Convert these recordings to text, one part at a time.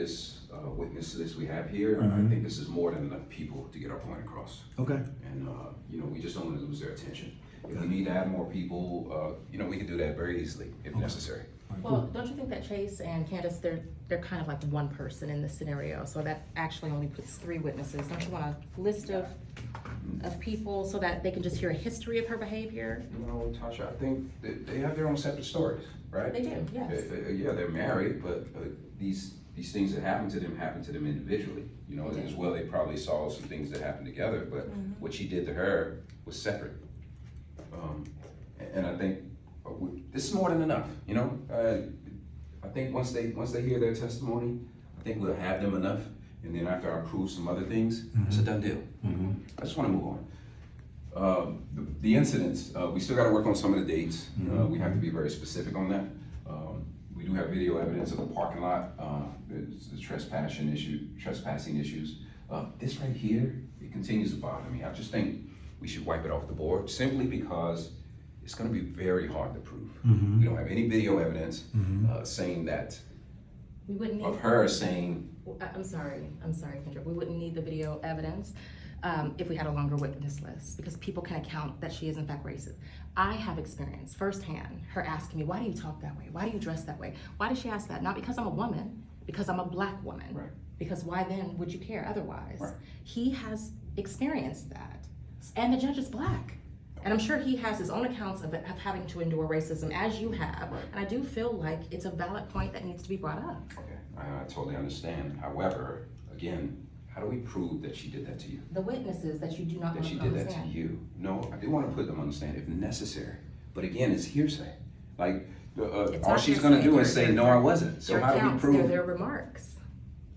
this witness list we have here, I think this is more than enough people to get our point across. Okay. And, you know, we just don't want to lose their attention. If we need to add more people, you know, we can do that very easily if necessary. Well, don't you think that Chase and Candace, they're kind of like one person in this scenario, so that actually only puts 3 witnesses. Don't you want a list of people so that they can just hear a history of her behavior? You know, Tasha, I think they have their own separate stories, right? They do, yes. Yeah, they're married, but these things that happen to them individually. You know, as well, they probably saw some things that happened together, but what she did to her was separate. And I think this is more than enough. You know, I think once they hear their testimony, I think we'll have them enough. And then after I prove some other things, it's a done deal. I just want to move on. The incidents, we still got to work on some of the dates. We have to be very specific on that. We do have video evidence of the parking lot, the trespassing issues. This right here, it continues to bother me. I just think we should wipe it off the board simply because it's going to be very hard to prove. We don't have any video evidence saying that. We wouldn't need of her saying. I'm sorry, Kendrick. We wouldn't need the video evidence if we had a longer witness list, because people can account that she is in fact racist. I have experience firsthand her asking me, why do you talk that way? Why do you dress that way? Why does she ask that? Not because I'm a woman, because I'm a black woman. Right. Because why then would you care otherwise? Right. He has experienced that. And the judge is black. And I'm sure he has his own accounts of having to endure racism, as you have. Right. And I do feel like it's a valid point that needs to be brought up. Okay, I totally understand. However, again, how do we prove that she did that to you? The witnesses that you do not That want she to did that understand. to you? No, I do want to put them on the stand if necessary. But again, it's hearsay. Like, It's all not she's gonna hearsay. do is say, They're- no, I wasn't. So Their how do we accounts, prove? their remarks.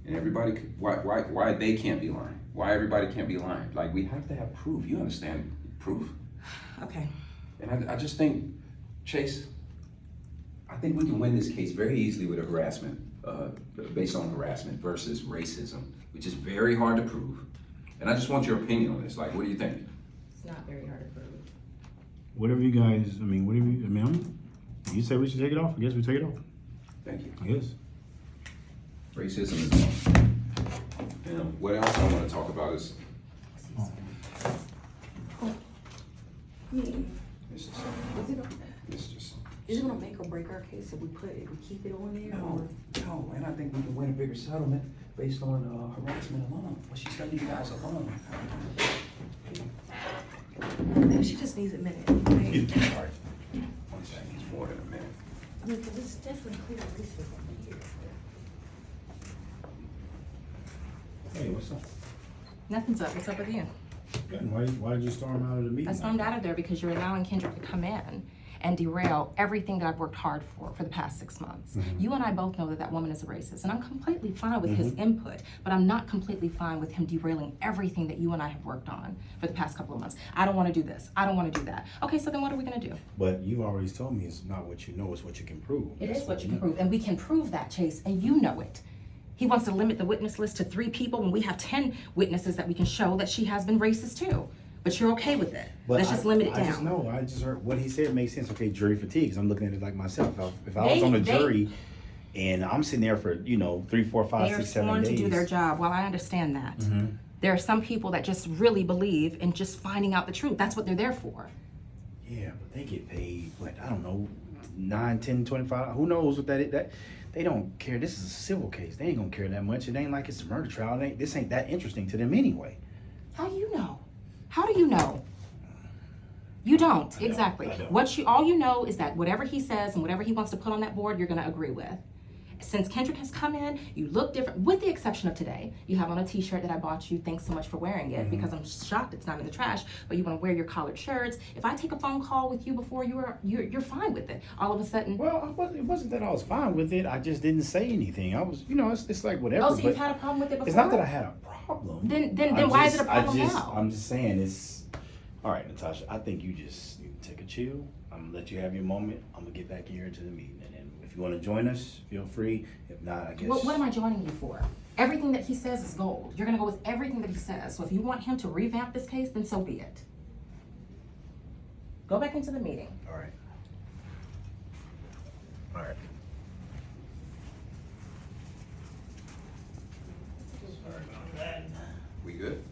And everybody, why they can't be lying? Why everybody can't be lying? Like, we have to have proof. You understand proof? Okay. And I just think, Chase, I think we can win this case very easily with a harassment, based on harassment versus racism, which is very hard to prove. And I just want your opinion on this. Like, what do you think? It's not very hard to prove. Whatever you guys, you say we should take it off. I guess we take it off. Thank you. I guess. Racism is wrong. And what else I want to talk about is, it's just, Is it gonna make or break our case if we keep it on there? no, and I think we can win a bigger settlement based on harassment alone. Well, she's got these guys alone. Maybe she just needs a minute. Right? Sorry. One second, it's more than a minute. I mean, cause it's definitely clear racism here. Hey, what's up? Nothing's up. What's up with you? And why did you storm out of the meeting? I stormed out of there because you're allowing Kendrick to come in and derail everything that I've worked hard for the past 6 months. You and I both know that that woman is a racist, and I'm completely fine with his input, but I'm not completely fine with him derailing everything that you and I have worked on for the past couple of months. I don't want to do this. I don't want to do that. Okay, so then what are we going to do? But you've already told me it's not what you know, it's what you can prove. It That's is what you can prove, and we can prove that, Chase, and you know it. He wants to limit the witness list to 3 people when we have 10 witnesses that we can show that she has been racist too. But you're okay with it. But Let's just limit it down. I just heard what he said makes sense. Okay, jury fatigue. 'Cause I'm looking at it like myself. If I was on a jury and I'm sitting there for 3, 4, 5, They are 6, 7 sworn days. to do their job. Well, I understand that. There are some people that just really believe in just finding out the truth. That's what they're there for. Yeah, but they get paid. What, I don't know, 9, 10, 25. Who knows what that is? That they don't care. This is a civil case. They ain't gonna care that much. It ain't like it's a murder trial. This ain't that interesting to them anyway. How do you know? How do you know? You don't. I don't. Exactly. I don't. All you know is that whatever he says and whatever he wants to put on that board, you're going to agree with. Since Kendrick has come in, you look different, with the exception of today. You have on a t-shirt that I bought you. Thanks so much for wearing it, because I'm shocked it's not in the trash, but you want to wear your collared shirts. If I take a phone call with you before, you're fine with it. All of a sudden. Well, it wasn't that I was fine with it. I just didn't say anything. I was, it's like whatever. Oh, so you've but had a problem with it before? it's not that I had a problem. Then why is it a problem now? I'm just saying it's, all right, Natasha, I think you take a chill. I'm gonna let you have your moment. I'm gonna get back here into the meeting. And then if you wanna join us, feel free. If not, I guess. What am I joining you for? Everything that he says is gold. You're gonna go with everything that he says. So if you want him to revamp this case, then so be it. Go back into the meeting. All right. All right. good?